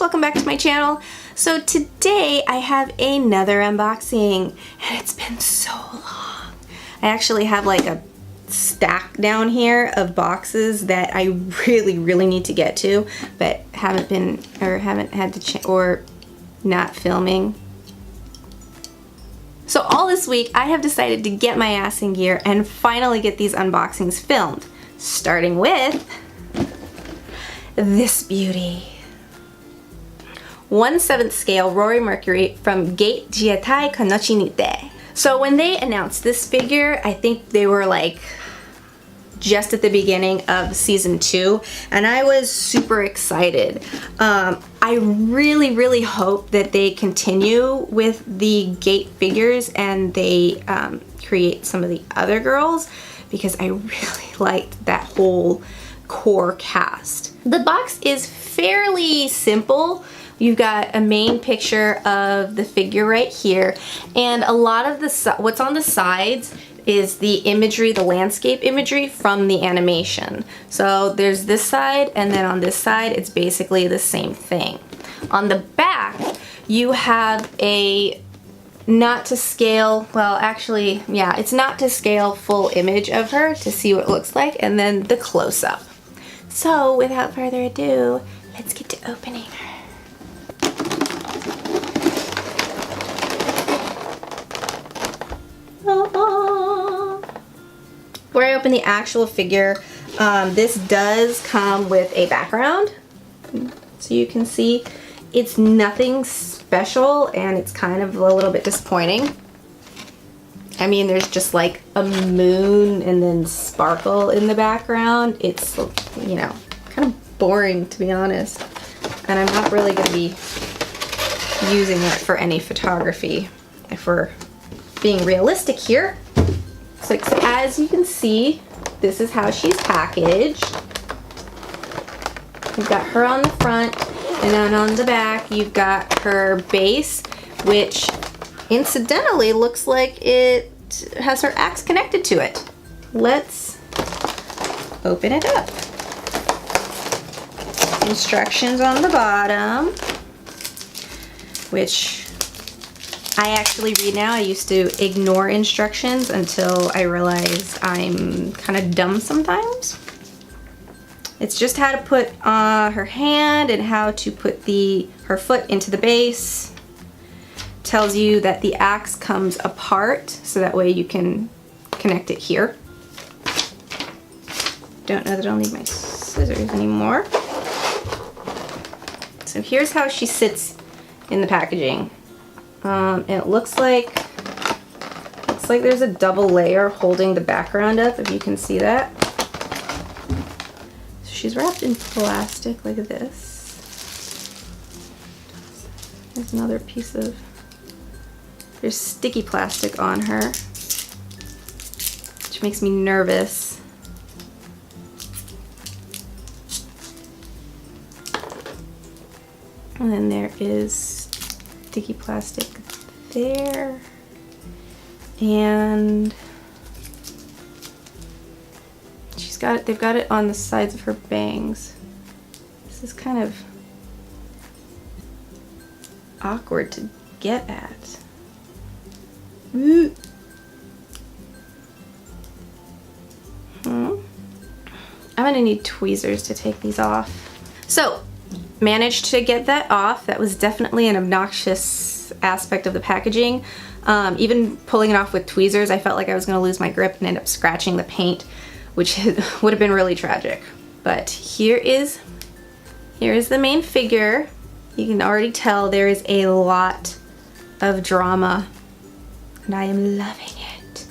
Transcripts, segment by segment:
welcome back to my channel. So today I have another unboxing and it's been so long. I actually have like a stack down here of boxes that I really need to get to, but haven't had the or not filming. So all this week I have decided to get my ass in gear and finally get these unboxings filmed, starting with this beauty. 1/7 scale Rory Mercury from Gate Jietai Kanochinite. So when they announced this figure, I think they were like just at the beginning of season 2, and I was super excited. I really hope that they continue with the Gate figures and they create some of the other girls, because I really liked that whole core cast. The box is fairly simple. You've got a main picture of the figure right here, and a lot of what's on the sides is the imagery, the landscape imagery from the animation. So there's this side, and then on this side it's basically the same thing. On the back you have a not to scale, well actually yeah, it's not to scale full image of her to see what it looks like, and then the close-up. So without further ado, let's get to opening her. Before I open the actual figure, this does come with a background, so you can see it's nothing special, and it's kind of a little bit disappointing. I mean, there's just like a moon and then sparkle in the background. It's, you know, kind of boring, to be honest, and I'm not really going to be using it for any photography, if we're being realistic here. So as you can see, this is how she's packaged. You've got her on the front, and then on the back you've got her base, which incidentally looks like it has her axe connected to it. Let's open it up. Instructions on the bottom, which I actually read now. I used to ignore instructions until I realized I'm kind of dumb sometimes. It's just how to put her hand and how to put her foot into the base. Tells you that the axe comes apart, so that way you can connect it here. Don't know that I'll need my scissors anymore. So here's how she sits in the packaging. It looks like there's a double layer holding the background up, if you can see that. So she's wrapped in plastic like this. There's another piece of, there's sticky plastic on her, which makes me nervous. And then there is sticky plastic there, and they've got it on the sides of her bangs. This is kind of awkward to get at. I'm gonna need tweezers to take these off. So managed to get that off. That was definitely an obnoxious aspect of the packaging. Even pulling it off with tweezers, I felt like I was going to lose my grip and end up scratching the paint, which would have been really tragic. But here is the main figure. You can already tell there is a lot of drama, and I am loving it.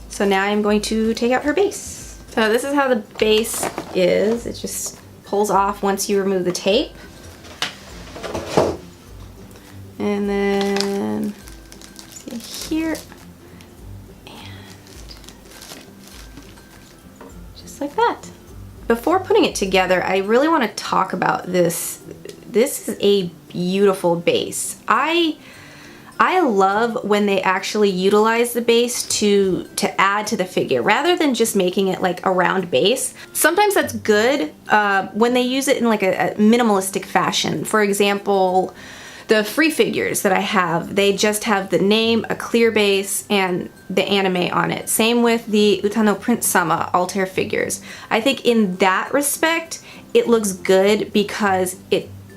So now I'm going to take out her base. So this is how the base is. It just pulls off once you remove the tape. And then see here, and just like that. Before putting it together, I really want to talk about this. This is a beautiful base. I I love when they actually utilize the base to add to the figure rather than just making it like a round base. Sometimes that's good when they use it in like a minimalistic fashion. For example, the free figures that I have, they just have the name, a clear base, and the anime on it. Same with the Utano Prince Sama Altair figures. I think in that respect, it looks good because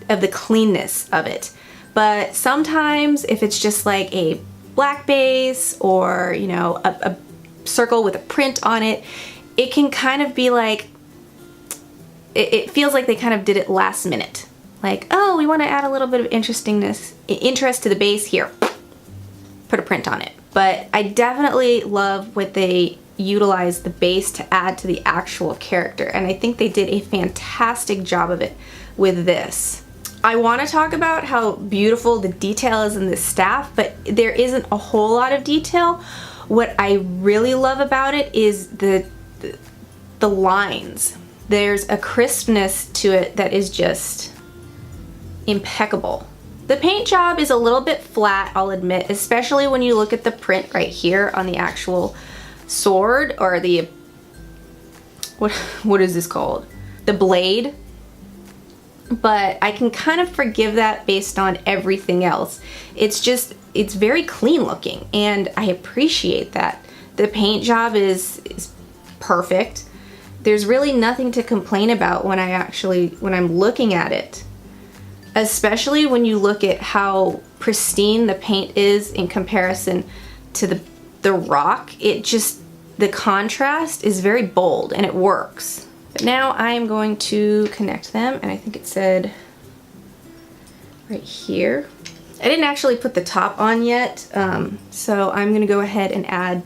of the cleanness of it. But sometimes if it's just like a black base or, you know, a circle with a print on it, it can kind of be like, it feels like they kind of did it last minute. Like, oh, we want to add a little bit of interest to the base here. Put a print on it. But I definitely love what they utilize the base to add to the actual character. And I think they did a fantastic job of it with this. I want to talk about how beautiful the detail is in this staff, but there isn't a whole lot of detail. What I really love about it is the lines. There's a crispness to it that is just impeccable. The paint job is a little bit flat, I'll admit, especially when you look at the print right here on the actual sword, or the, what is this called? The blade. But I can kind of forgive that based on everything else. It's very clean looking, and I appreciate that. The paint job is perfect. There's really nothing to complain about when I'm looking at it. Especially when you look at how pristine the paint is in comparison to the rock. The contrast is very bold and it works. But now I am going to connect them, and I think it said right here. I didn't actually put the top on yet, so I'm gonna go ahead and add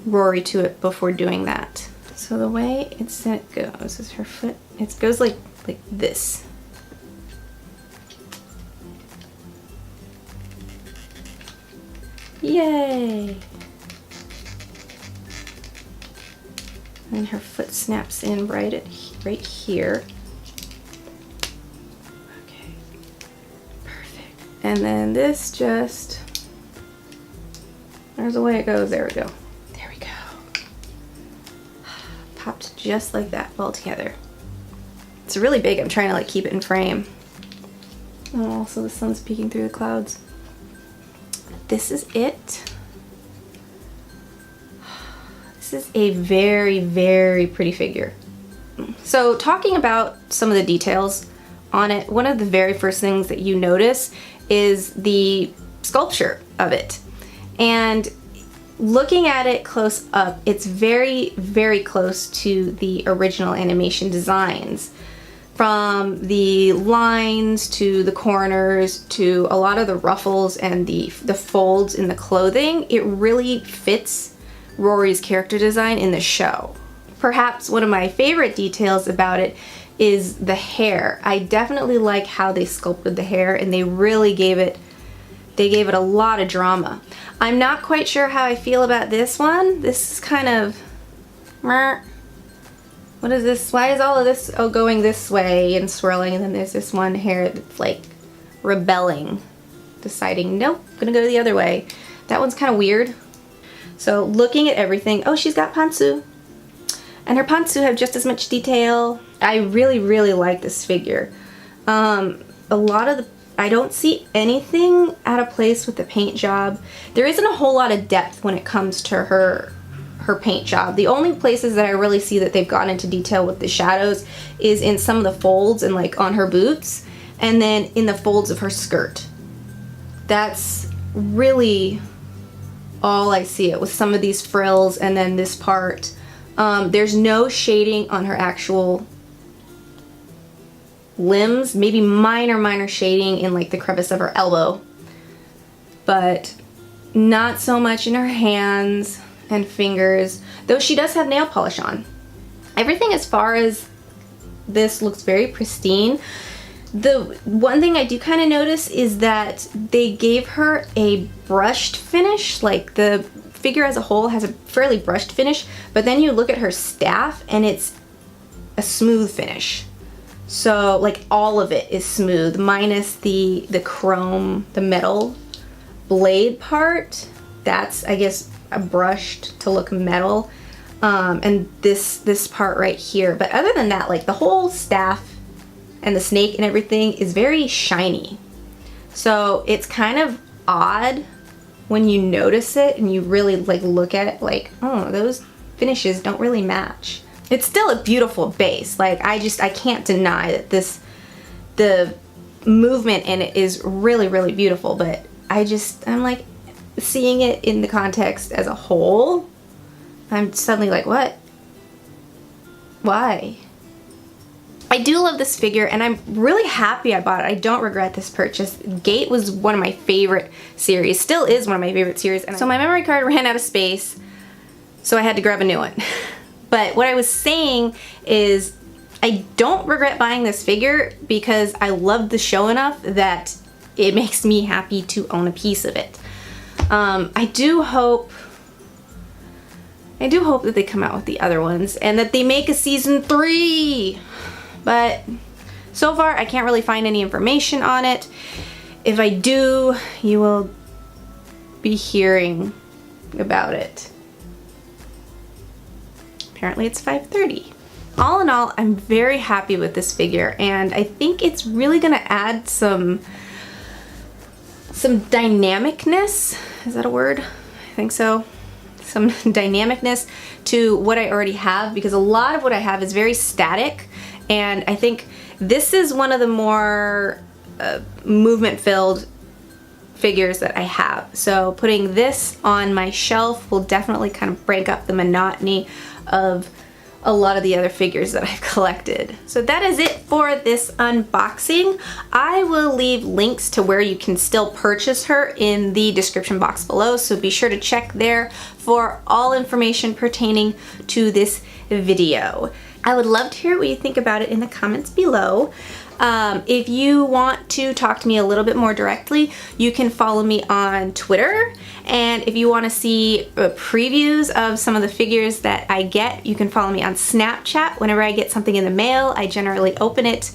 Rory to it before doing that. So the way it goes is her foot, it goes like this. Yay! And her foot snaps in right here. Okay, perfect. And then this just, there's the way it goes. There we go. There we go. Popped just like that, all together. It's really big. I'm trying to like keep it in frame. Oh, also the sun's peeking through the clouds. This is it. This is a very, very pretty figure. So talking about some of the details on it, one of the very first things that you notice is the sculpture of it. And looking at it close up, it's very, very close to the original animation designs. From the lines to the corners to a lot of the ruffles and the folds in the clothing, it really fits Rory's character design in the show. Perhaps one of my favorite details about it is the hair. I definitely like how they sculpted the hair, and they really gave it a lot of drama. I'm not quite sure how I feel about this one. This is kind of, what is this? Why is all of this going this way and swirling, and then there's this one hair that's like rebelling, deciding, nope, I'm gonna go the other way. That one's kind of weird. So looking at everything, oh, she's got pantsu. And her pantsu have just as much detail. I really, really like this figure. A lot of I don't see anything out of place with the paint job. There isn't a whole lot of depth when it comes to her paint job. The only places that I really see that they've gone into detail with the shadows is in some of the folds and like on her boots, and then in the folds of her skirt. That's really all I see it with some of these frills, and then this part. There's no shading on her actual limbs, maybe minor shading in like the crevice of her elbow, but not so much in her hands and fingers, though she does have nail polish on. Everything as far as this looks very pristine. The one thing I do kind of notice is that they gave her a brushed finish, like the figure as a whole has a fairly brushed finish, but then you look at her staff and it's a smooth finish. So like all of it is smooth, minus the chrome, the metal blade part, that's, I guess, brushed to look metal. And this part right here. But other than that, like the whole staff and the snake and everything is very shiny. So it's kind of odd when you notice it and you really like look at it like, oh, those finishes don't really match. It's still a beautiful base. Like I can't deny that the movement in it is really, really beautiful, but I'm like seeing it in the context as a whole, I'm suddenly like, what? Why? I do love this figure and I'm really happy I bought it. I don't regret this purchase. Gate was one of my favorite series, still is one of my favorite series. And so my memory card ran out of space, so I had to grab a new one. But what I was saying is I don't regret buying this figure because I love the show enough that it makes me happy to own a piece of it. I do hope that they come out with the other ones and that they make a season 3. But so far I can't really find any information on it. If I do, you will be hearing about it. Apparently it's 5:30. All in all, I'm very happy with this figure and I think it's really gonna add some dynamicness. Is that a word? I think so. Some dynamicness to what I already have, because a lot of what I have is very static, and I think this is one of the more movement-filled figures that I have. So putting this on my shelf will definitely kind of break up the monotony of a lot of the other figures that I've collected. So that is it for this unboxing. I will leave links to where you can still purchase her in the description box below, so be sure to check there for all information pertaining to this video. I would love to hear what you think about it in the comments below. If you want to talk to me a little bit more directly, you can follow me on Twitter. And if you want to see previews of some of the figures that I get, you can follow me on Snapchat. Whenever I get something in the mail, I generally open it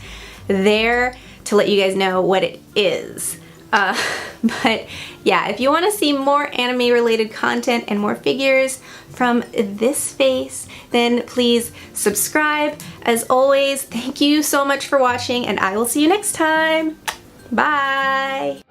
there to let you guys know what it is. But yeah, if you want to see more anime related content and more figures from this face, then please subscribe. As always, thank you so much for watching and I will see you next time. Bye!